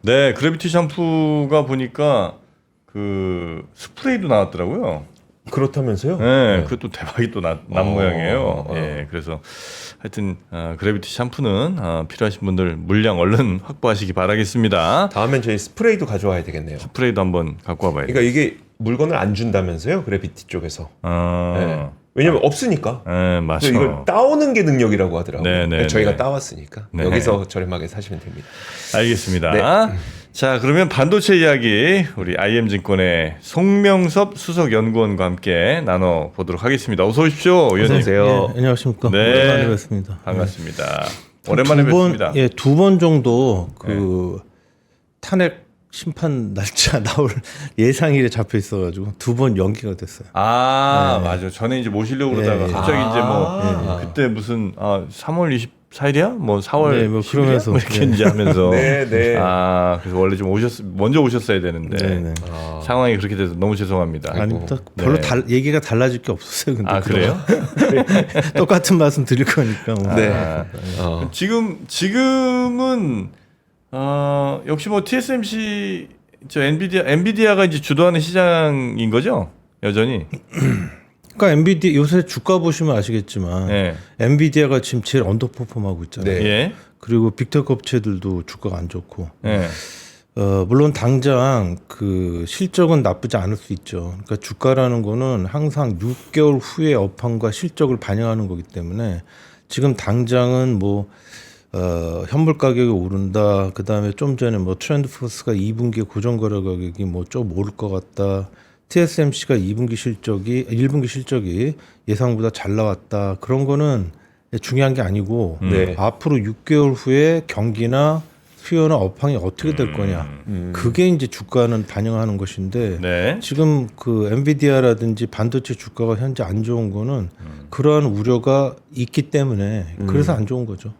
네, 그래비티 샴푸가 보니까 그 스프레이도 나왔더라고요. 그렇다면서요? 네, 그것도 대박이 또 난 모양이에요. 어. 예, 그래서 하여튼 그래비티 샴푸는 필요하신 분들 물량 얼른 확보하시기 바라겠습니다. 다음엔 저희 스프레이도 가져와야 되겠네요. 스프레이도 한번 갖고 와봐야 돼요. 그러니까 이게 물건을 안 준다면서요? 그래비티 쪽에서. 네. 왜냐면 없으니까. 네, 맞죠. 이걸 따오는 게 능력이라고 하더라고요. 네, 네, 그러니까 저희가 네. 따왔으니까 네. 여기서 저렴하게 사시면 됩니다. 알겠습니다. 네. 자, 그러면 반도체 이야기 우리 IM증권의 송명섭 수석연구원과 함께 나눠보도록 하겠습니다. 어서 오십시오, 의원님. 안녕하세요. 예, 안녕하십니까. 네. 오랜만에 뵙습니다. 반갑습니다. 오랜만에 뵙습니다. 예, 2번 정도 그 탄핵 심판 날짜 나올 예상일에 잡혀 있어가지고 2번 연기가 됐어요. 아, 맞아. 전에 이제 모시려고 그러다가 예. 갑자기 이제 뭐 그때 무슨 3월 24일이야? 뭐 4월 네, 뭐 10일이야? 그러면서. 뭐 이렇게 이제 하면서 네, 네. 그래서 원래 좀 먼저 오셨어야 되는데 네, 네. 상황이 그렇게 돼서 너무 죄송합니다. 아닙니다. 별로 네. 얘기가 달라질 게 없었어요. 근데 그래요? 똑같은 말씀 드릴 거니까. 뭐. 네. 지금은 역시 뭐 TSMC 엔비디아가 이제 주도하는 시장인 거죠? 여전히. 그러니까 엔비디아 요새 주가 보시면 아시겠지만 네. 엔비디아가 지금 제일 언더퍼폼하고 있잖아요. 네. 예. 그리고 빅테크 업체들도 주가가 안 좋고. 예. 물론 당장 그 실적은 나쁘지 않을 수 있죠. 그러니까 주가라는 거는 항상 6개월 후의 업황과 실적을 반영하는 거기 때문에 지금 당장은 뭐 현물 가격이 오른다. 그다음에 좀 전에 뭐 트렌드포스가 2분기 고정 거래 가격이 뭐 좀 오를 것 같다. TSMC가 1분기 실적이 예상보다 잘 나왔다. 그런 거는 중요한 게 아니고 네. 앞으로 6개월 후에 경기나 수요나 업황이 어떻게 될 거냐. 그게 이제 주가는 반영하는 것인데 네. 지금 그 엔비디아라든지 반도체 주가가 현재 안 좋은 거는 그러한 우려가 있기 때문에 그래서 안 좋은 거죠.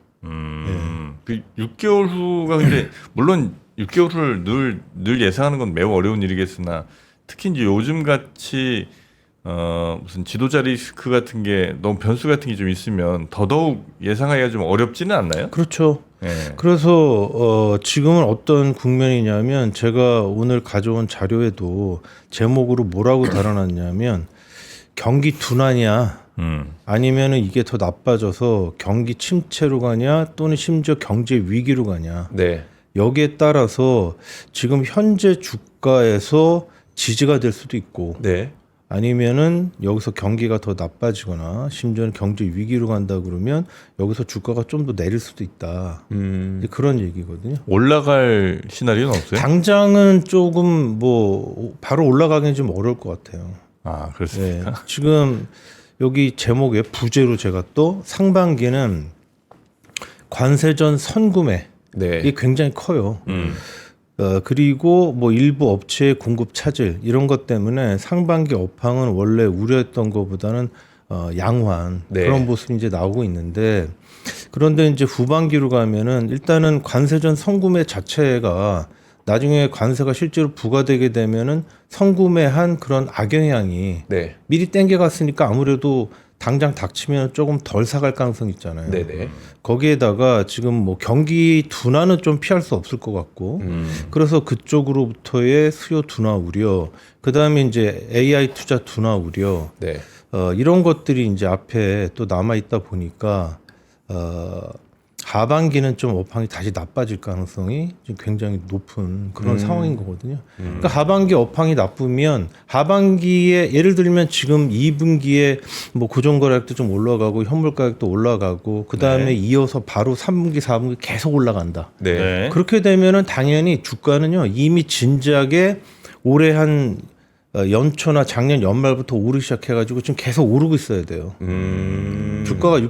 그 6개월 후가 근데 물론 6개월 후를 늘 예상하는 건 매우 어려운 일이겠으나 특히 이제 요즘 같이 무슨 지도자 리스크 같은 게 너무 변수 같은 게 좀 있으면 더더욱 예상하기가 좀 어렵지는 않나요? 그렇죠. 네. 그래서 지금은 어떤 국면이냐면 제가 오늘 가져온 자료에도 제목으로 뭐라고 달아놨냐면 경기 둔화냐 아니면은 이게 더 나빠져서 경기 침체로 가냐 또는 심지어 경제 위기로 가냐 네. 여기에 따라서 지금 현재 주가에서 지지가 될 수도 있고 네. 아니면은 여기서 경기가 더 나빠지거나 심지어는 경제 위기로 간다 그러면 여기서 주가가 좀 더 내릴 수도 있다. 이제 그런 얘기거든요. 올라갈 시나리오는 없어요? 당장은 조금 뭐 바로 올라가기는 좀 어려울 것 같아요. 그렇습니까? 네. 지금 여기 제목에 부제로 제가 또 상반기는 관세전 선구매 네. 이게 굉장히 커요. 그리고 뭐 일부 업체의 공급 차질 이런 것 때문에 상반기 업황은 원래 우려했던 것보다는 양호한 네. 그런 모습이 이제 나오고 있는데 그런데 이제 후반기로 가면은 일단은 관세전 선구매 자체가 나중에 관세가 실제로 부과되게 되면은 선구매한 그런 악영향이 네. 미리 땡겨갔으니까 아무래도 당장 닥치면 조금 덜 사갈 가능성이 있잖아요. 네네. 거기에다가 지금 뭐 경기 둔화는 좀 피할 수 없을 것 같고 그래서 그쪽으로부터의 수요 둔화 우려 그다음에 이제 AI 투자 둔화 우려 네. 이런 것들이 이제 앞에 또 남아 있다 보니까 하반기는 좀 업황이 다시 나빠질 가능성이 지금 굉장히 높은 그런 상황인 거거든요. 그러니까 하반기 업황이 나쁘면 하반기에 예를 들면 지금 2분기에 뭐 고정거래액도 좀 올라가고 현물 가격도 올라가고 그 다음에 네. 이어서 바로 3분기, 4분기 계속 올라간다. 네. 네. 그렇게 되면은 당연히 주가는요 이미 진작에 올해 한 연초나 작년 연말부터 오르기 시작해가지고 지금 계속 오르고 있어야 돼요. 주가가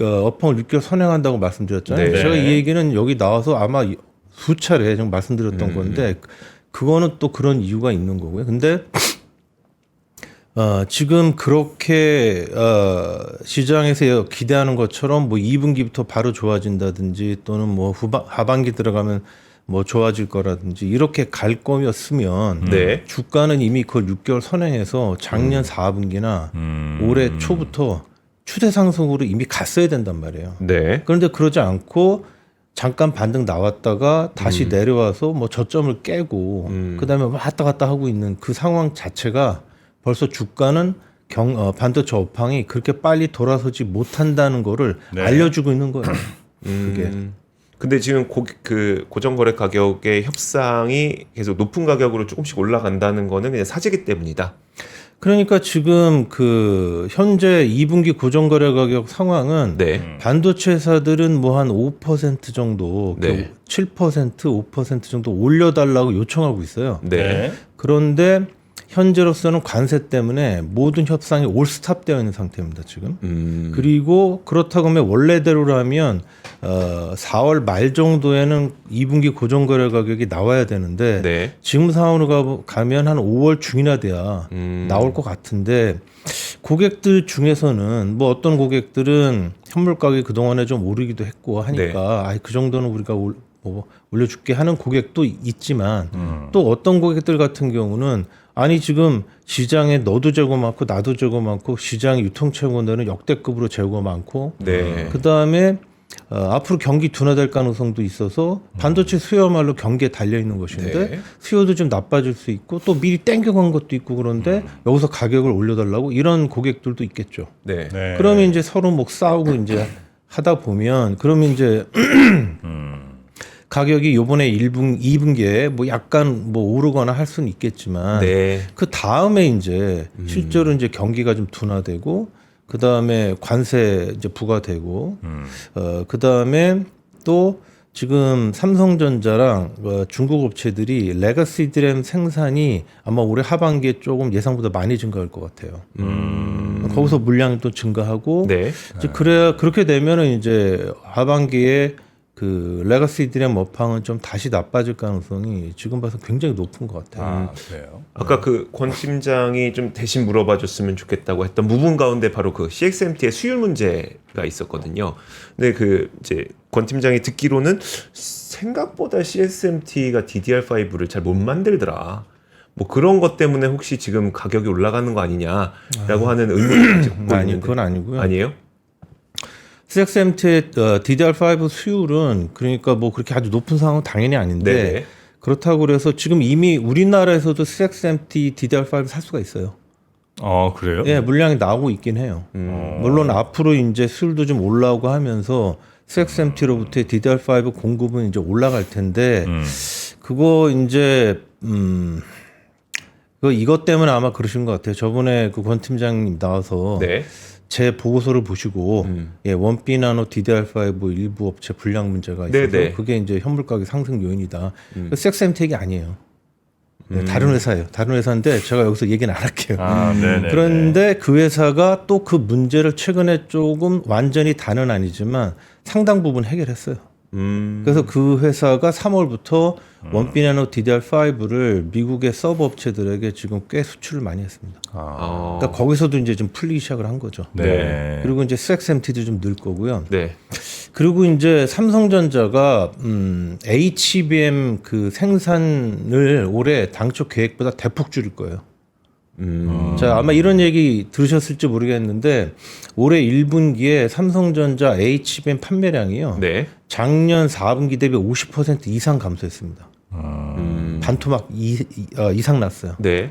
업황을 6개월 선행한다고 말씀드렸잖아요. 네. 제가 이 얘기는 여기 나와서 아마 수차례 좀 말씀드렸던 건데 그거는 또 그런 이유가 있는 거고요. 근데 지금 그렇게 시장에서 기대하는 것처럼 뭐 2분기부터 바로 좋아진다든지 또는 뭐 하반기 들어가면 뭐 좋아질 거라든지 이렇게 갈 거였으면 네. 주가는 이미 그걸 6개월 선행해서 작년 4분기나 올해 초부터 추세 상승으로 이미 갔어야 된단 말이에요. 네. 그런데 그러지 않고 잠깐 반등 나왔다가 다시 내려와서 뭐 저점을 깨고 그다음에 왔다 갔다 하고 있는 그 상황 자체가 벌써 주가는 반도체 업황이 그렇게 빨리 돌아서지 못한다는 거를 네. 알려주고 있는 거예요. 그게. 근데 지금 그 고정거래 가격의 협상이 계속 높은 가격으로 조금씩 올라간다는 거는 그냥 사재기 때문이다. 그러니까 지금 그 현재 2분기 고정거래 가격 상황은 네. 반도체 회사들은 뭐 한 5% 정도, 네. 7%, 5% 정도 올려달라고 요청하고 있어요. 네. 그런데 현재로서는 관세 때문에 모든 협상이 올스탑되어 있는 상태입니다, 지금. 그리고 그렇다고 하면 원래대로라면 4월 말 정도에는 2분기 고정거래 가격이 나와야 되는데 네. 지금 상황으로 가면 한 5월 중이나 돼야 나올 것 같은데 고객들 중에서는 뭐 어떤 고객들은 현물 가격이 그동안에 좀 오르기도 했고 하니까 아이, 그 정도는 우리가 뭐 올려줄게 하는 고객도 있지만 또 어떤 고객들 같은 경우는 아니 지금 시장에 너도 재고 많고 나도 재고 많고 시장 유통채권들은 역대급으로 재고 많고 네. 그다음에 앞으로 경기 둔화될 가능성도 있어서 반도체 수요야말로 경기에 달려 있는 것인데 네. 수요도 좀 나빠질 수 있고 또 미리 땡겨간 것도 있고 그런데 여기서 가격을 올려달라고 이런 고객들도 있겠죠. 네. 네. 그러면 이제 서로 뭐 싸우고 이제 하다 보면 그러면 이제 가격이 요번에 2분기에 뭐 약간 뭐 오르거나 할 수는 있겠지만 네. 그 다음에 이제 실제로 이제 경기가 좀 둔화되고 그 다음에 관세 이제 부과되고 그 다음에 또 지금 삼성전자랑 중국 업체들이 레거시 드램 생산이 아마 올해 하반기에 조금 예상보다 많이 증가할 것 같아요. 거기서 물량이 또 증가하고 네. 이제 그래야 그렇게 되면은 이제 하반기에 그 레거시 드램 업황은 좀 다시 나빠질 가능성이 지금 봐서 굉장히 높은 것 같아요. 아, 그래요. 아까 그 권 팀장이 좀 대신 물어봐 줬으면 좋겠다고 했던 부분 가운데 바로 그 CXMT의 수율 문제가 있었거든요. 근데 그 이제 권 팀장이 듣기로는 생각보다 CXMT가 DDR5를 잘 못 만들더라. 뭐 그런 것 때문에 혹시 지금 가격이 올라가는 거 아니냐라고 하는 의문이 갖고 아니 있는데. 그건 아니고요. 아니에요? CXMT의 DDR5 수율은 그러니까 뭐 그렇게 아주 높은 상황은 당연히 아닌데 네. 그렇다고 그래서 지금 이미 우리나라에서도 CXMT DDR5 살 수가 있어요. 그래요? 예, 물량이 나오고 있긴 해요. 물론 앞으로 이제 수율도 좀 올라오고 하면서 CXMT로부터의 DDR5 공급은 이제 올라갈 텐데 그거 이제 이것 때문에 아마 그러신 것 같아요. 저번에 그 권 팀장님 나와서 네. 제 보고서를 보시고 예, 원비 나노 DDR5 일부 업체 불량 문제가 있어서 네네. 그게 이제 현물 가격 상승 요인이다. CXMT가 아니에요. 네, 다른 회사예요. 다른 회사인데 제가 여기서 얘기는 안 할게요. 아, 네네. 그런데 그 회사가 또 그 문제를 최근에 조금 완전히 다는 아니지만 상당 부분 해결했어요. 그래서 그 회사가 3월부터 원비 나노 DDR5를 미국의 서버 업체들에게 지금 꽤 수출을 많이 했습니다. 그러니까 거기서도 이제 좀 풀리기 시작을 한 거죠. 네. 그리고 이제 CXMT도 좀 늘 거고요. 네. 그리고 이제 삼성전자가 HBM 그 생산을 올해 당초 계획보다 대폭 줄일 거예요. 자, 아마 이런 얘기 들으셨을지 모르겠는데 올해 1분기에 삼성전자 HBM 판매량이요. 네. 작년 4분기 대비 50% 이상 감소했습니다. 반토막 이상 났어요. 네.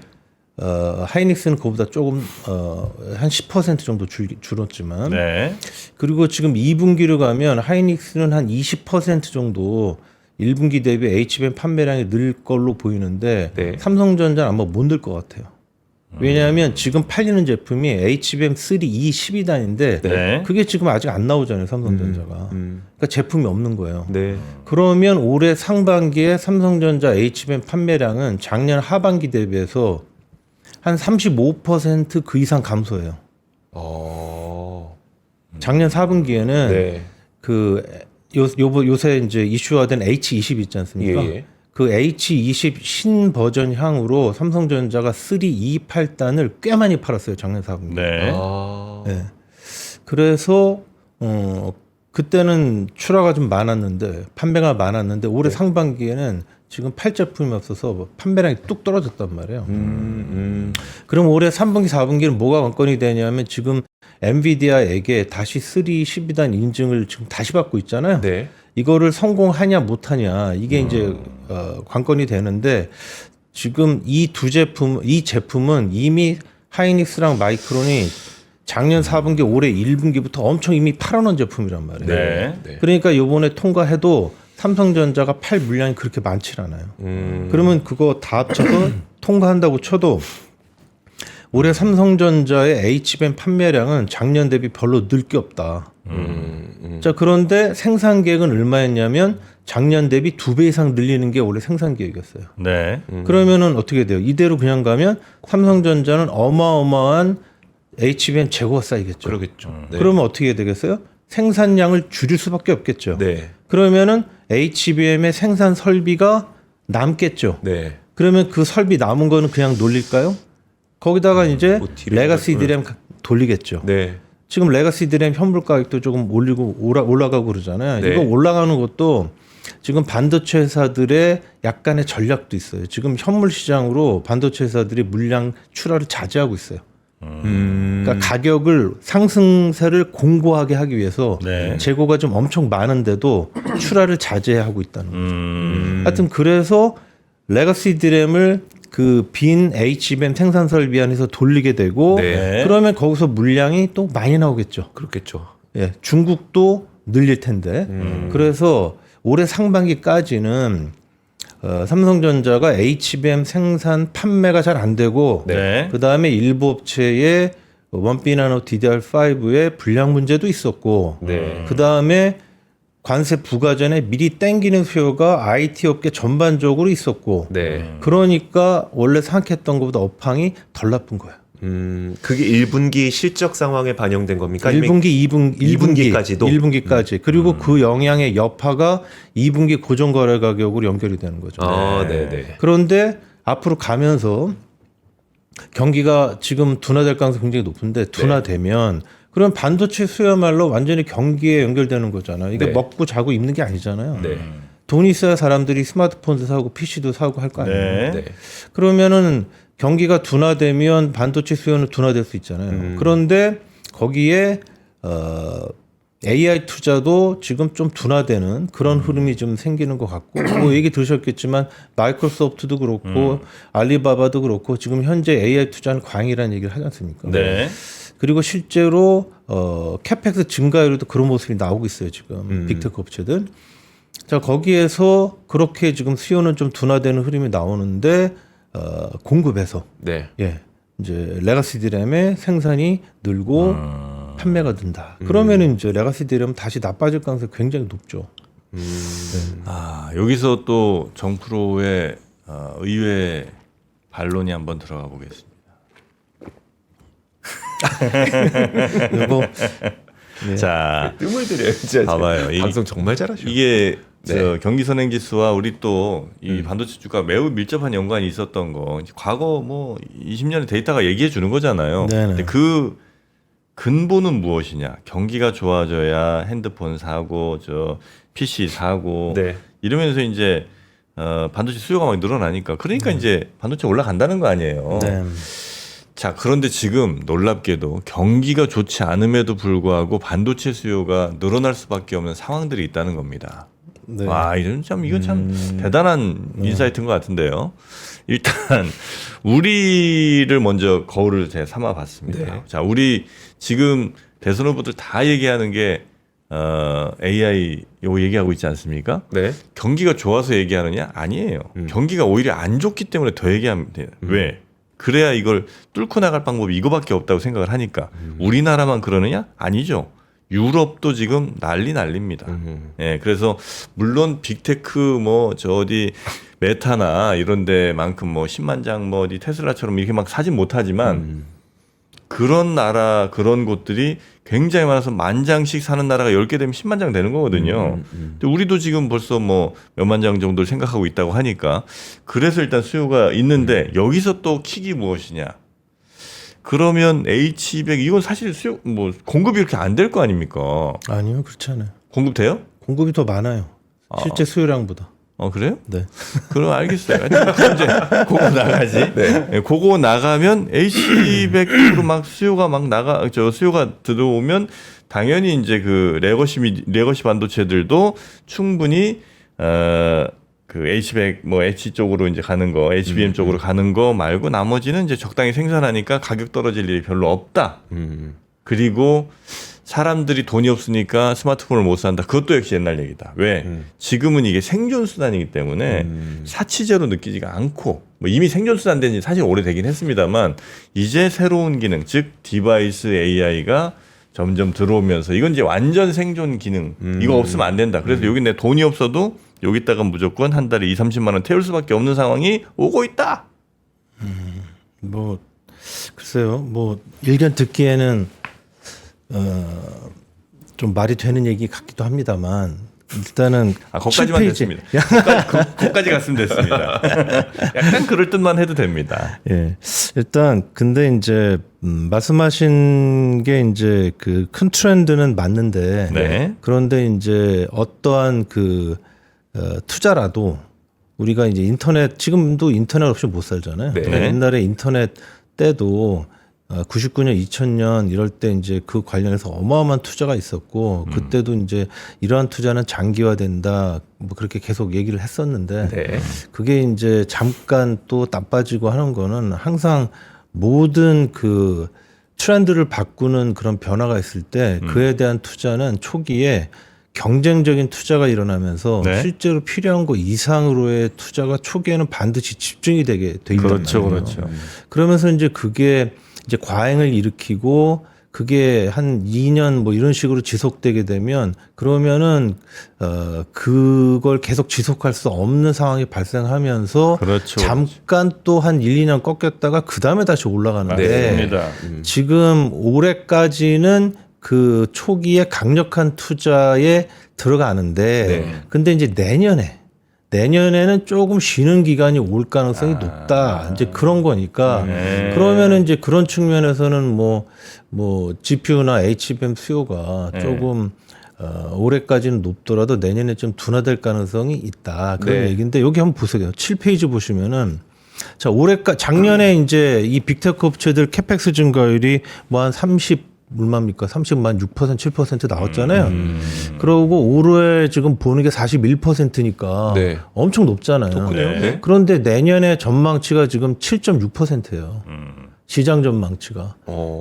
하이닉스는 그거보다 조금 한 10% 정도 줄었지만 네. 그리고 지금 2분기로 가면 하이닉스는 한 20% 정도 1분기 대비 HBM 판매량이 늘 걸로 보이는데 네. 삼성전자는 아마 못 늘 것 같아요. 왜냐하면 지금 팔리는 제품이 HBM3 12단인데 네. 그게 지금 아직 안 나오잖아요, 삼성전자가. 그러니까 제품이 없는 거예요. 네. 그러면 올해 상반기에 삼성전자 HBM 판매량은 작년 하반기 대비해서 한 35% 그 이상 감소해요. 작년 4분기에는 네. 그 요새 이제 이슈화된 H20 있지 않습니까? 예. 그 H20 신 버전 향으로 삼성전자가 328단을 꽤 많이 팔았어요, 작년 4분기. 네. 네. 그래서 그때는 출하가 좀 많았는데 판매가 많았는데 올해 상반기에는 지금 팔 제품이 없어서 판매량이 뚝 떨어졌단 말이에요. 그럼 올해 3분기, 4분기는 뭐가 관건이 되냐면 지금 엔비디아에게 다시 3.12단 인증을 지금 다시 받고 있잖아요. 네. 이거를 성공하냐 못하냐 이게 이제 관건이 되는데 지금 이 제품은 이미 하이닉스랑 마이크론이 작년 4분기 올해 1분기부터 엄청 이미 팔아놓은 제품이란 말이에요. 네. 네. 그러니까 요번에 통과해도 삼성전자가 팔 물량이 그렇게 많지 않아요. 그러면 그거 다 합쳐서 통과한다고 쳐도 올해 삼성전자의 HBM 판매량은 작년 대비 별로 늘 게 없다. 자, 그런데 생산 계획은 얼마였냐면 작년 대비 2배 이상 늘리는 게 올해 생산 계획이었어요. 네. 그러면은 어떻게 돼요? 이대로 그냥 가면 삼성전자는 어마어마한 HBM 재고가 쌓이겠죠. 그러겠죠. 네. 그러면 어떻게 되겠어요? 생산량을 줄일 수밖에 없겠죠. 네. 그러면은 HBM의 생산 설비가 남겠죠. 네. 그러면 그 설비 남은 거는 그냥 놀릴까요? 거기다가 이제 뭐 디램 레가시 같은 디램 돌리겠죠. 네. 지금 레가시 디램 현물 가격도 조금 올라가고 그러잖아요. 네. 이거 올라가는 것도 지금 반도체 회사들의 약간의 전략도 있어요. 지금 현물 시장으로 반도체 회사들이 물량 출하를 자제하고 있어요. 그러니까 가격을 상승세를 공고하게 하기 위해서 네. 재고가 좀 엄청 많은데도 출하를 자제하고 있다는 거죠. 하여튼 그래서 레가시 디램을 그 빈 HBM 생산 설비 안에서 돌리게 되고 네. 그러면 거기서 물량이 또 많이 나오겠죠. 그렇겠죠. 예, 중국도 늘릴 텐데. 그래서 올해 상반기까지는 삼성전자가 HBM 생산 판매가 잘 안 되고 네. 그 다음에 일부 업체의 원비나노 DDR5의 불량 문제도 있었고 네. 그 다음에 관세 부과 전에 미리 땡기는 수요가 IT 업계 전반적으로 있었고 네. 그러니까 원래 생각했던 것보다 업황이 덜 나쁜 거야. 그게 1분기 실적 상황에 반영된 겁니까? 아니면 1분기, 2분기까지도? 1분기까지. 그리고 그 영향의 여파가 2분기 고정거래 가격으로 연결이 되는 거죠. 아, 네, 네. 그런데 앞으로 가면서 경기가 지금 둔화될 가능성이 굉장히 높은데 둔화되면 그럼 반도체 수요야말로 완전히 경기에 연결되는 거잖아요. 이게 네. 먹고 자고 입는 게 아니잖아요. 네. 돈이 있어야 사람들이 스마트폰도 사고 PC도 사고 할 거 아니에요. 네. 네. 그러면은 경기가 둔화되면 반도체 수요는 둔화될 수 있잖아요. 그런데 거기에 AI 투자도 지금 좀 둔화되는 그런 흐름이 좀 생기는 것 같고 뭐 얘기 들으셨겠지만 마이크로소프트도 그렇고 알리바바도 그렇고 지금 현재 AI 투자는 광이라는 얘기를 하지 않습니까? 네. 그리고 실제로 캐펙스 증가율에도 그런 모습이 나오고 있어요 지금 빅테크 업체들. 자 거기에서 그렇게 지금 수요는 좀 둔화되는 흐름이 나오는데 공급에서 네. 예 이제 레가시 디램의 생산이 늘고 판매가 든다. 그러면은 이제 레가시 디램 다시 나빠질 가능성이 굉장히 높죠. 아, 여기서 또 정프로의 의외 반론이 한번 들어가 보겠습니다. 그리고 자, 뜸을 들여요. 진짜. 봐봐요. 방송 정말 잘하셔. 이게 네. 저 경기선행지수와 우리 또 이 반도체 주가 매우 밀접한 연관이 있었던 거 과거 뭐 20년의 데이터가 얘기해 주는 거잖아요. 네네. 근데 그 근본은 무엇이냐? 경기가 좋아져야 핸드폰 사고 저 PC 사고 네. 이러면서 이제 반도체 수요가 막 늘어나니까 그러니까 이제 반도체 올라간다는 거 아니에요. 네. 자, 그런데 지금 놀랍게도 경기가 좋지 않음에도 불구하고 반도체 수요가 늘어날 수밖에 없는 상황들이 있다는 겁니다. 네. 와, 이건 참 대단한 인사이트인 것 같은데요. 일단 우리를 먼저 거울을 제가 삼아봤습니다. 네. 자, 우리 지금 대선 후보들 다 얘기하는 게 AI 요 얘기하고 있지 않습니까? 네. 경기가 좋아서 얘기하느냐? 아니에요. 경기가 오히려 안 좋기 때문에 더 얘기하면 돼요. 왜? 그래야 이걸 뚫고 나갈 방법이 이거밖에 없다고 생각을 하니까 우리나라만 그러느냐? 아니죠. 유럽도 지금 난립니다. 예, 그래서 물론 빅테크 뭐 저 어디 메타나 이런 데만큼 뭐 10만 장 뭐 어디 테슬라처럼 이렇게 막 사진 못하지만 그런 나라 그런 곳들이 굉장히 많아서 만 장씩 사는 나라가 10개 되면 10만 장 되는 거거든요. 근데 우리도 지금 벌써 뭐 몇만 장 정도를 생각하고 있다고 하니까 그래서 일단 수요가 있는데 여기서 또 킥이 무엇이냐? 그러면 H200 이건 사실 수요 뭐 공급이 이렇게 안 될 거 아닙니까? 아니요 그렇지 않아요. 공급돼요? 공급이 더 많아요. 실제 수요량보다. 그래요? 네. 그럼 알겠어요. 이제 그거 나가지. 네. 그거 나가면 AC100으로 막 수요가 수요가 들어오면 당연히 이제 그 레거시 반도체들도 충분히 그 H100 뭐 H 쪽으로 이제 가는 거, HBM 쪽으로 가는 거 말고 나머지는 이제 적당히 생산하니까 가격 떨어질 일이 별로 없다. 그리고 사람들이 돈이 없으니까 스마트폰을 못 산다. 그것도 역시 옛날 얘기다. 왜? 지금은 이게 생존 수단이기 때문에 사치제로 느끼지가 않고 뭐 이미 생존 수단 된 지 사실 오래되긴 했습니다만 이제 새로운 기능, 즉 디바이스 AI가 점점 들어오면서 이건 이제 완전 생존 기능. 이거 없으면 안 된다. 그래서 여기 내 돈이 없어도 여기다가 무조건 한 달에 2-30만 원 태울 수밖에 없는 상황이 오고 있다. 뭐 글쎄요. 뭐 일견 듣기에는 좀 말이 되는 얘기 같기도 합니다만 일단은 거기까지만 7페이지. 됐습니다. 거기까지 갔으면 됐습니다. 약간 그럴 듯만 해도 됩니다. 예. 일단 근데 이제 말씀하신 게 이제 그 큰 트렌드는 맞는데 네. 그런데 이제 어떠한 그 투자라도 우리가 이제 인터넷 지금도 인터넷 없이 못 살잖아요. 네. 그러니까 옛날에 인터넷 때도 99년, 2000년 이럴 때 이제 그 관련해서 어마어마한 투자가 있었고 그때도 이제 이러한 투자는 장기화된다 뭐 그렇게 계속 얘기를 했었는데 네. 그게 이제 잠깐 또 나빠지고 하는 거는 항상 모든 그 트렌드를 바꾸는 그런 변화가 있을 때 그에 대한 투자는 초기에 경쟁적인 투자가 일어나면서 네. 실제로 필요한 거 이상으로의 투자가 초기에는 반드시 집중이 되게 돼 있단 그렇죠, 말이에요. 그렇죠. 그러면서 이제 그게 이제 과잉을 일으키고 그게 한 2년 뭐 이런 식으로 지속되게 되면 그러면은 그걸 계속 지속할 수 없는 상황이 발생하면서 그렇죠. 잠깐 또 한 1, 2년 꺾였다가 그다음에 다시 올라가는데 맞습니다. 지금 올해까지는 그 초기에 강력한 투자에 들어가는데 네. 근데 이제 내년에는 조금 쉬는 기간이 올 가능성이 높다. 이제 그런 거니까 네. 그러면은 이제 그런 측면에서는 뭐 GPU나 HBM 수요가 네. 조금 올해까지는 높더라도 내년에 좀 둔화될 가능성이 있다. 그런 네. 얘기인데 여기 한번 보세요. 7페이지 보시면은 자, 작년에 이제 이 빅테크 업체들 캐펙스 증가율이 뭐 한 30만 6%, 7% 나왔잖아요. 그러고 올해 지금 보는 게 41%니까 네. 엄청 높잖아요. 네. 그런데 내년에 전망치가 지금 7.6%예요. 시장 전망치가.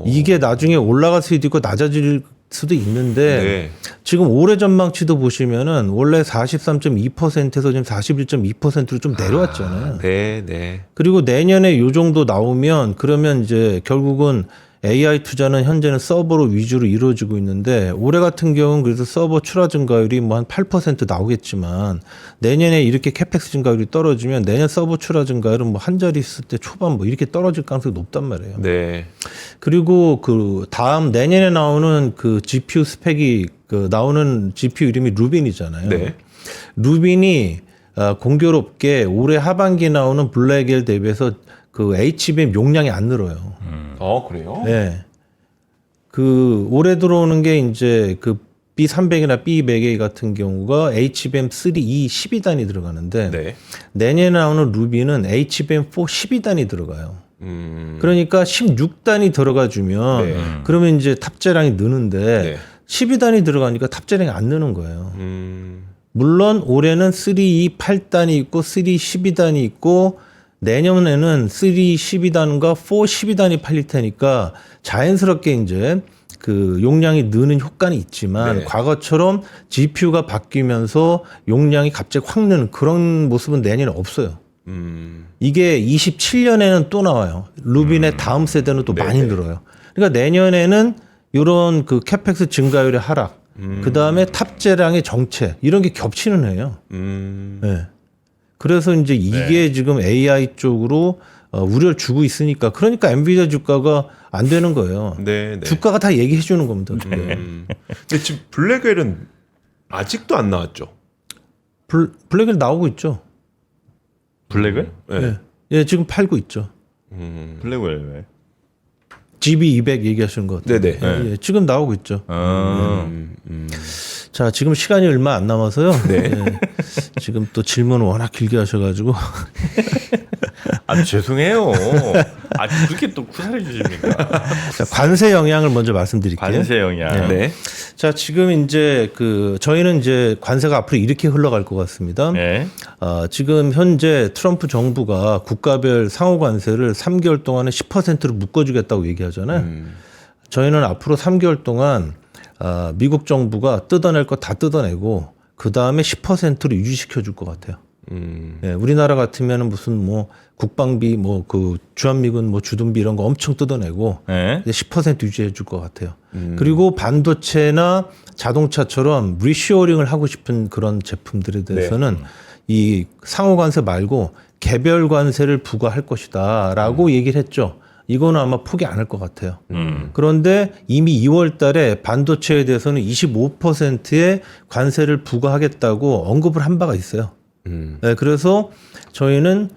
이게 나중에 올라갈 수도 있고 낮아질 수도 있는데 네. 지금 올해 전망치도 보시면은 원래 43.2%에서 지금 41.2%로 좀 내려왔잖아요. 네, 네. 그리고 내년에 요 정도 나오면 그러면 이제 결국은 AI 투자는 현재는 서버로 위주로 이루어지고 있는데 올해 같은 경우는 그래서 서버 출하 증가율이 뭐 한 8% 나오겠지만 내년에 이렇게 캐펙스 증가율이 떨어지면 내년 서버 출하 증가율은 뭐 한 자리 있을 때 초반 뭐 이렇게 떨어질 가능성이 높단 말이에요. 네. 그리고 그 다음 내년에 나오는 그 GPU 스펙이 그 나오는 GPU 이름이 루빈이잖아요. 네. 루빈이 공교롭게 올해 하반기에 나오는 블랙엘 대비해서 그 HBM 용량이 안 늘어요. 그래요? 네. 그 올해 들어오는 게 이제 그 B300이나 B200A 같은 경우가 HBM3E 12단이 들어가는데 네. 내년에 나오는 루비는 HBM4 12단이 들어가요. 그러니까 16단이 들어가 주면 네. 그러면 이제 탑재량이 느는데 네. 12단이 들어가니까 탑재량이 안 느는 거예요. 음. 물론 올해는 3E 8단이 있고 3E 12단이 있고 내년에는 3E 12단과 4 12단이 팔릴 테니까 자연스럽게 이제 그 용량이 느는 효과는 있지만 네. 과거처럼 GPU가 바뀌면서 용량이 갑자기 확 느는 그런 모습은 내년에 없어요. 이게 27년에는 또 나와요. 루빈의 다음 세대는 또 많이 늘어요. 그러니까 내년에는 이런 그 캐펙스 증가율의 하락, 그 다음에 탑재량의 정체 이런 게 겹치는 해요. 네. 그래서 이제 이게 지금 AI 쪽으로 우려를 주고 있으니까 그러니까 엔비디아 주가가 안 되는 거예요. 네, 네. 주가가 다 얘기해 주는 겁니다. 어떻게. 근데 지금 블랙웰은 아직도 안 나왔죠? 블랙을 나오고 있죠. 블랙을? 네. 예, 지금 팔고 있죠. 블랙을 왜? GB200 얘기하시는 것 같아요. 네네. 예, 지금 나오고 있죠. 아, 자, 지금 시간이 얼마 안 남아서요. 네. 지금 또 질문을 워낙 길게 하셔가지고. 아, 죄송해요. 아, 그렇게 또 구사해 주십니까? 자, 관세 영향을 먼저 말씀드릴게요. 관세 영향. 네. 자, 지금 이제 저희는 이제 관세가 앞으로 이렇게 흘러갈 것 같습니다. 네. 지금 현재 트럼프 정부가 국가별 상호 관세를 3개월 동안에 10%로 묶어주겠다고 얘기하잖아요. 저희는 앞으로 3개월 동안 미국 정부가 뜯어낼 거 다 뜯어내고 그 다음에 10%로 유지시켜 줄 것 같아요. 예, 우리나라 같으면은 무슨 뭐 국방비 뭐 그 주한미군 뭐 주둔비 이런 거 엄청 뜯어내고 네. 이제 10% 유지해 줄 것 같아요. 그리고 반도체나 자동차처럼 리쇼어링을 하고 싶은 그런 제품들에 대해서는 이 상호 관세 말고 개별 관세를 부과할 것이다라고 얘기를 했죠. 이거는 아마 포기 안 할 것 같아요. 그런데 이미 2월 달에 반도체에 대해서는 25%의 관세를 부과하겠다고 언급을 한 바가 있어요. 네, 그래서 저희는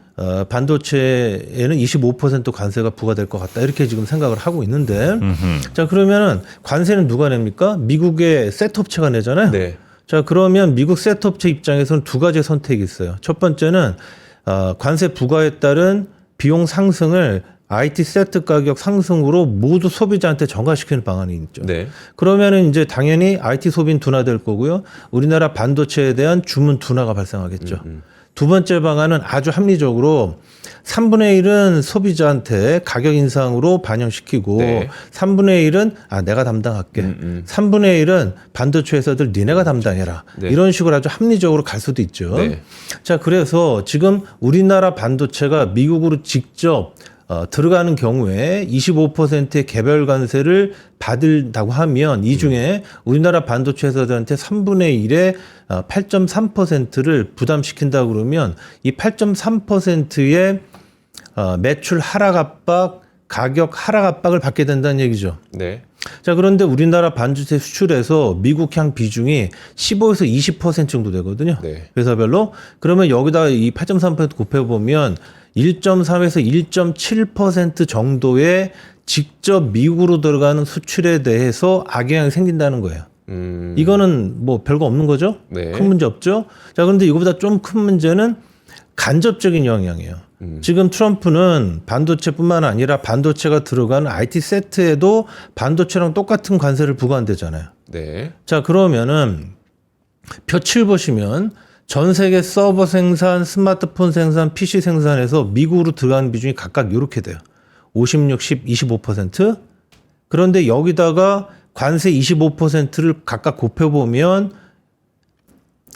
반도체에는 25% 관세가 부과될 것 같다. 이렇게 지금 생각을 하고 있는데 자, 그러면은 관세는 누가 냅니까? 미국의 셋업체가 내잖아요. 네. 자, 그러면 미국 셋업체 입장에서는 두 가지 선택이 있어요. 첫 번째는 관세 부과에 따른 비용 상승을 IT 세트 가격 상승으로 모두 소비자한테 전가시키는 방안이 있죠. 네. 그러면은 이제 당연히 IT 소비는 둔화될 거고요. 우리나라 반도체에 대한 주문 둔화가 발생하겠죠. 두 번째 방안은 아주 합리적으로 3분의 1은 소비자한테 가격 인상으로 반영시키고 네. 3분의 1은 내가 담당할게. 3분의 1은 반도체 회사들 니네가 담당해라. 네. 이런 식으로 아주 합리적으로 갈 수도 있죠. 네. 자, 그래서 지금 우리나라 반도체가 미국으로 직접 들어가는 경우에 25%의 개별 관세를 받는다고 하면 이 중에 우리나라 반도체 회사들한테 3분의 1의 8.3%를 부담시킨다 그러면 이 8.3%의 매출 하락 압박, 가격 하락 압박을 받게 된다는 얘기죠. 네. 자, 그런데 우리나라 반도체 수출에서 미국향 비중이 15에서 20% 정도 되거든요. 네. 회사별로. 그러면 여기다 이 8.3% 곱해보면 1.3에서 1.7% 정도의 직접 미국으로 들어가는 수출에 대해서 악영향이 생긴다는 거예요. 이거는 뭐 별거 없는 거죠? 네. 큰 문제 없죠? 자, 그런데 이거보다 좀 큰 문제는 간접적인 영향이에요. 지금 트럼프는 반도체뿐만 아니라 반도체가 들어가는 IT 세트에도 반도체랑 똑같은 관세를 부과한대잖아요. 네. 자, 그러면은 표 7 보시면 전 세계 서버 생산, 스마트폰 생산, PC 생산에서 미국으로 들어가는 비중이 각각 이렇게 돼요. 50, 60, 25%. 그런데 여기다가 관세 25%를 각각 곱해보면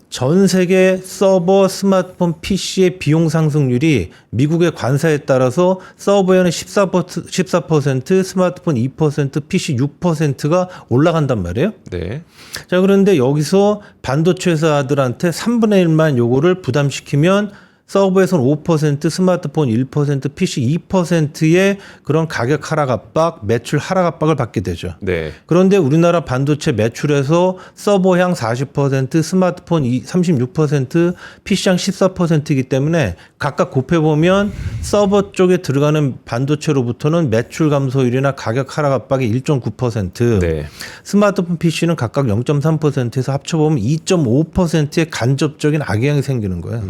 전 세계 서버, 스마트폰, PC의 비용 상승률이 미국의 관세에 따라서 서버에는 14%, 스마트폰 2%, PC 6%가 올라간단 말이에요. 네. 자, 그런데 여기서 반도체 회사들한테 3분의 1만 요거를 부담시키면 서버에서는 5%, 스마트폰 1%, PC 2%의 그런 가격 하락 압박, 매출 하락 압박을 받게 되죠. 네. 그런데 우리나라 반도체 매출에서 서버향 40%, 스마트폰 36%, PC향 14%이기 때문에 각각 곱해보면 서버 쪽에 들어가는 반도체로부터는 매출 감소율이나 가격 하락 압박이 1.9%, 네. 스마트폰 PC는 각각 0.3%에서 합쳐보면 2.5%의 간접적인 악영향이 생기는 거예요.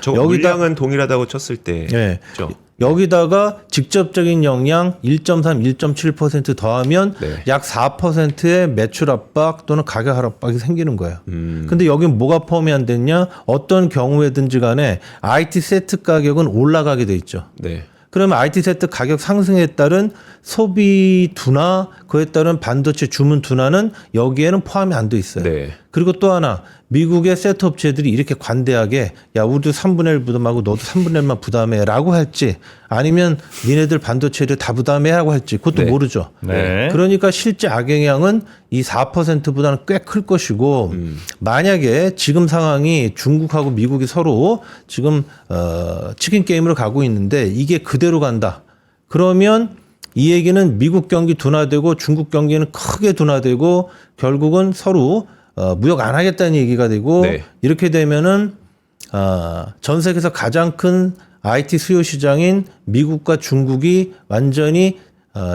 저 여기다- 물량은 동일하다고 쳤을 때. 네. 그렇죠? 여기다가 직접적인 영향 1.3, 1.7% 더하면 네. 약 4%의 매출 압박 또는 가격 하락 압박이 생기는 거예요. 근데 여긴 뭐가 포함이 안 됐냐? 어떤 경우에든지 간에 IT 세트 가격은 올라가게 돼 있죠. 네. 그러면 IT 세트 가격 상승에 따른 소비 둔화, 그에 따른 반도체 주문 둔화는 여기에는 포함이 안 돼 있어요. 네. 그리고 또 하나, 미국의 세트 업체들이 이렇게 관대하게 야, 우리도 3분의 1 부담하고 너도 3분의 1만 부담해 라고 할지, 아니면 니네들 반도체를 다 부담해 하고 할지 그것도 네. 모르죠. 네. 그러니까 실제 악영향은 이 4%보다는 꽤 클 것이고, 만약에 지금 상황이 중국하고 미국이 서로 지금 치킨 게임으로 가고 있는데 이게 그대로 간다. 그러면 이 얘기는 미국 경기 둔화되고 중국 경기는 크게 둔화되고 결국은 서로 무역 안 하겠다는 얘기가 되고, 네. 이렇게 되면은 전 세계에서 가장 큰 IT 수요 시장인 미국과 중국이 완전히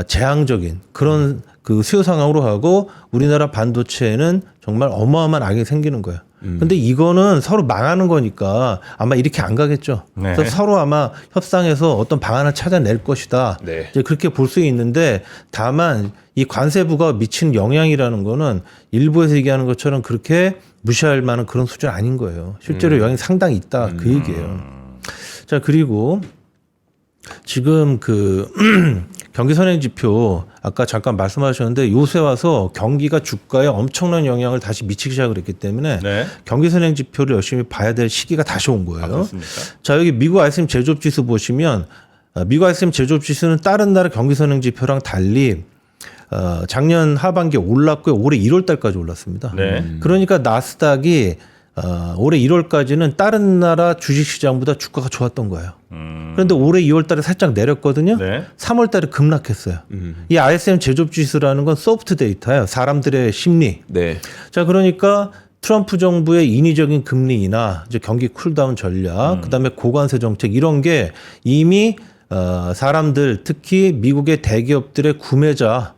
재앙적인 그런 그 수요 상황으로 하고 우리나라 반도체에는 정말 어마어마한 악이 생기는 거예요. 근데 이거는 서로 망하는 거니까 아마 이렇게 안 가겠죠. 네. 그래서 서로 아마 협상해서 어떤 방안을 찾아낼 것이다. 네. 이제 그렇게 볼 수 있는데 다만 이 관세부가 미치는 영향이라는 거는 일부에서 얘기하는 것처럼 그렇게 무시할 만한 그런 수준 아닌 거예요. 실제로 영향이 상당히 있다 그 얘기예요. 자, 그리고 지금 그 경기 선행 지표 아까 잠깐 말씀하셨는데 요새 와서 경기가 주가에 엄청난 영향을 다시 미치기 시작을 했기 때문에 네. 경기 선행 지표를 열심히 봐야 될 시기가 다시 온 거예요. 그렇습니까? 자, 여기 미국 ISM 제조업 지수 보시면 미국 ISM 제조업 지수는 다른 나라 경기 선행 지표랑 달리 작년 하반기에 올랐고요. 올해 1월 달까지 올랐습니다. 네. 그러니까 나스닥이 올해 1월까지는 다른 나라 주식시장보다 주가가 좋았던 거예요. 그런데 올해 2월 달에 살짝 내렸거든요. 네. 3월 달에 급락했어요. 이 ISM 제조업 지수라는 건 소프트 데이터예요. 사람들의 심리. 네. 자, 그러니까 트럼프 정부의 인위적인 금리나 이제 경기 쿨다운 전략, 그다음에 고관세 정책 이런 게 이미 사람들 특히 미국의 대기업들의 구매자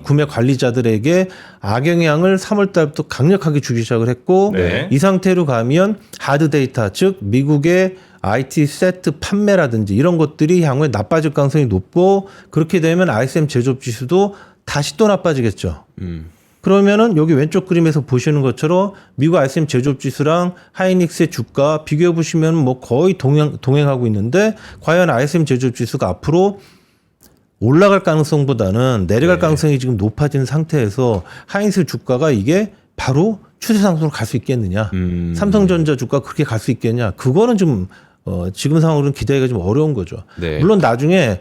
구매 관리자들에게 악영향을 3월 달부터 강력하게 주기 시작을 했고 네. 이 상태로 가면 하드 데이터 즉 미국의 IT 세트 판매라든지 이런 것들이 향후에 나빠질 가능성이 높고 그렇게 되면 ISM 제조업 지수도 다시 또 나빠지겠죠. 그러면은 여기 왼쪽 그림에서 보시는 것처럼 미국 ISM 제조업 지수랑 하이닉스의 주가 비교해 보시면 뭐 거의 동행하고 있는데 과연 ISM 제조업 지수가 앞으로 올라갈 가능성보다는 내려갈 가능성이 지금 높아진 상태에서 하이닉스 주가가 이게 바로 추세 상승으로 갈 수 있겠느냐. 삼성전자 주가 그렇게 갈 수 있겠냐. 그거는 좀 지금 상황으로는 기대하기가 좀 어려운 거죠. 네. 물론 나중에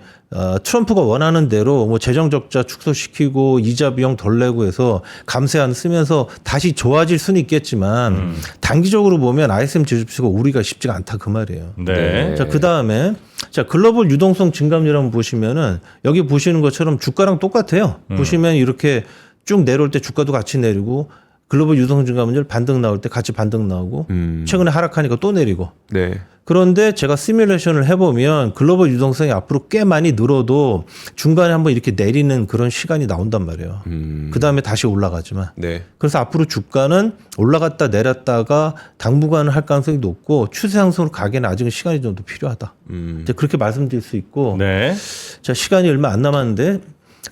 트럼프가 원하는 대로 뭐 재정 적자 축소시키고 이자 비용 덜 내고 해서 감세안 쓰면서 다시 좋아질 수는 있겠지만 단기적으로 보면 ISM 제조지수가 오르기가 쉽지가 않다 그 말이에요. 네. 자, 그다음에 자, 글로벌 유동성 증감률 한번 보시면은 여기 보시는 것처럼 주가랑 똑같아요. 보시면 이렇게 쭉 내려올 때 주가도 같이 내리고 글로벌 유동성 증감률 반등 나올 때 같이 반등 나오고 최근에 하락하니까 또 내리고. 네. 그런데 제가 시뮬레이션을 해보면 글로벌 유동성이 앞으로 꽤 많이 늘어도 중간에 한번 이렇게 내리는 그런 시간이 나온단 말이에요. 그 다음에 다시 올라가지만. 네. 그래서 앞으로 주가는 올라갔다 내렸다가 당분간은 할 가능성이 높고 추세 상승으로 가기에는 아직은 시간이 좀 더 필요하다. 이제 그렇게 말씀드릴 수 있고. 네. 자, 시간이 얼마 안 남았는데.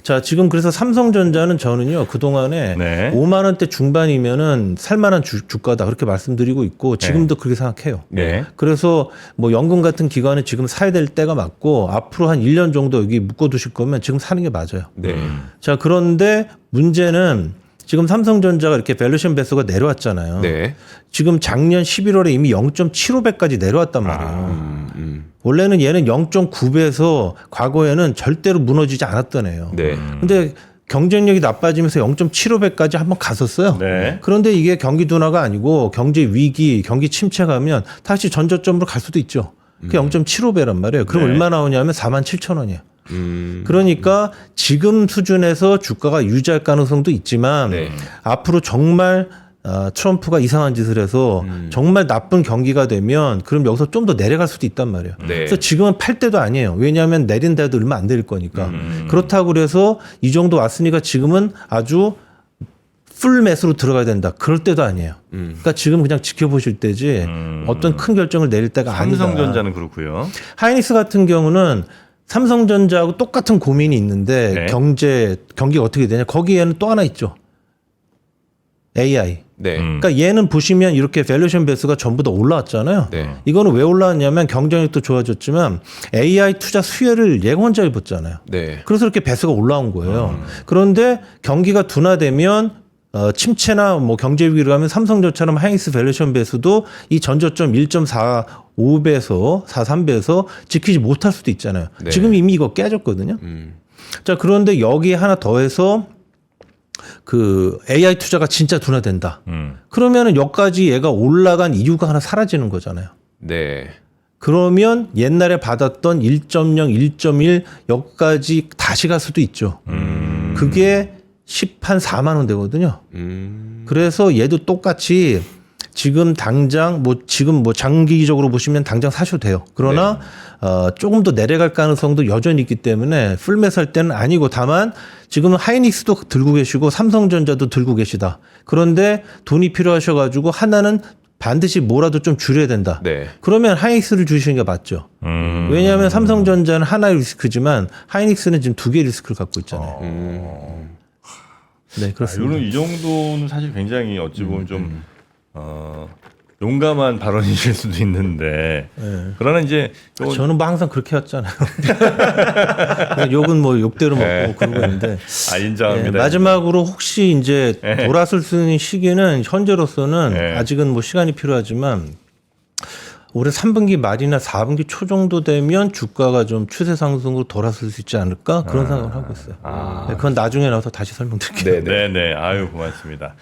자, 지금 그래서 삼성전자는 저는요, 그동안에 네. 5만 원대 중반이면은 살만한 주가다. 그렇게 말씀드리고 있고, 지금도 그렇게 생각해요. 네. 그래서 뭐 연금 같은 기관은 지금 사야 될 때가 맞고, 앞으로 한 1년 정도 여기 묶어두실 거면 지금 사는 게 맞아요. 네. 자, 그런데 문제는 지금 삼성전자가 이렇게 밸류에이션 배수가 내려왔잖아요. 네. 지금 작년 11월에 이미 0.75배까지 내려왔단 말이에요. 원래는 얘는 0.9배에서 과거에는 절대로 무너지지 않았던 애예요. 네. 근데 경쟁력이 나빠지면서 0.75배까지 한번 갔었어요. 네. 그런데 이게 경기 둔화가 아니고 경제 위기, 경기 침체가면 다시 전저점으로 갈 수도 있죠. 그게 0.75배란 말이에요. 그럼 네. 얼마 나오냐면 47,000원이에요. 그러니까 지금 수준에서 주가가 유지할 가능성도 있지만 네. 앞으로 정말 트럼프가 이상한 짓을 해서 정말 나쁜 경기가 되면 그럼 여기서 좀 더 내려갈 수도 있단 말이에요. 네. 그래서 지금은 팔 때도 아니에요. 왜냐하면 내린 데도 얼마 안 될 거니까. 그렇다고 그래서 이 정도 왔으니까 지금은 아주 풀 매수로 들어가야 된다. 그럴 때도 아니에요. 그러니까 지금 그냥 지켜보실 때지 어떤 큰 결정을 내릴 때가 아니다. 삼성전자는 그렇고요. 하이닉스 같은 경우는 삼성전자하고 똑같은 고민이 있는데 네. 경기가 어떻게 되냐. 거기에는 또 하나 있죠. AI. 네. 그러니까 얘는 보시면 이렇게 밸류에이션 배수가 전부 다 올라왔잖아요. 네. 이거는 왜 올라왔냐면 경쟁력도 좋아졌지만 AI 투자 수혜를 얘가 혼자 입었잖아요. 네. 그래서 이렇게 배수가 올라온 거예요. 그런데 경기가 둔화되면 침체나 뭐 경제 위기로 가면 삼성전자처럼 하이닉스 밸류에이션 배수도 이 전저점 1.45배에서 43배에서 지키지 못할 수도 있잖아요. 네. 지금 이미 이거 깨졌거든요. 자, 그런데 여기에 하나 더해서 그 AI 투자가 진짜 둔화된다. 그러면은 여기까지 얘가 올라간 이유가 하나 사라지는 거잖아요. 네. 그러면 옛날에 받았던 1.0, 1.1 여기까지 다시 갈 수도 있죠. 그게 10한 4만 원 되거든요. 그래서 얘도 똑같이 지금 당장 지금 장기적으로 보시면 당장 사셔도 돼요. 그러나 조금 더 내려갈 가능성도 여전히 있기 때문에 풀매수할 때는 아니고 다만 지금은 하이닉스도 들고 계시고 삼성전자도 들고 계시다. 그런데 돈이 필요하셔가지고 하나는 반드시 뭐라도 좀 줄여야 된다. 네. 그러면 하이닉스를 주시는 게 맞죠. 왜냐하면 삼성전자는 하나의 리스크지만 하이닉스는 지금 두 개의 리스크를 갖고 있잖아요. 네, 그렇습니다. 이 정도는 사실 굉장히 어찌 보면 좀 용감한 발언이실 수도 있는데 그러나 이제 저는 뭐 항상 그렇게 했잖아요. 욕은 뭐 욕대로 먹고 그러고 있는데 인정합니다. 마지막으로 혹시 이제 돌아설 수 있는 시기는 현재로서는 아직은 뭐 시간이 필요하지만 올해 3분기 말이나 4분기 초 정도 되면 주가가 좀 추세 상승으로 돌아설 수 있지 않을까 그런 생각을 하고 있어요. 네, 그건 나중에 나와서 다시 설명드릴게요. 네네. 아유 고맙습니다.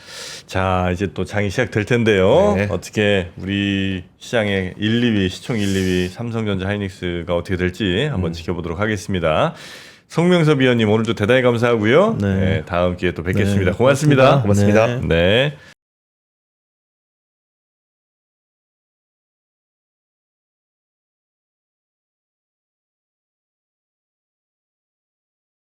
자 이제 또 장이 시작될 텐데요. 네. 어떻게 우리 시장의 1, 2위 시총 1, 2위 삼성전자 하이닉스가 어떻게 될지 한번 지켜보도록 하겠습니다. 송명섭 위원님 오늘도 대단히 감사하고요. 네. 네, 다음 기회에 또 뵙겠습니다. 네, 고맙습니다. 고맙습니다. 네. 네.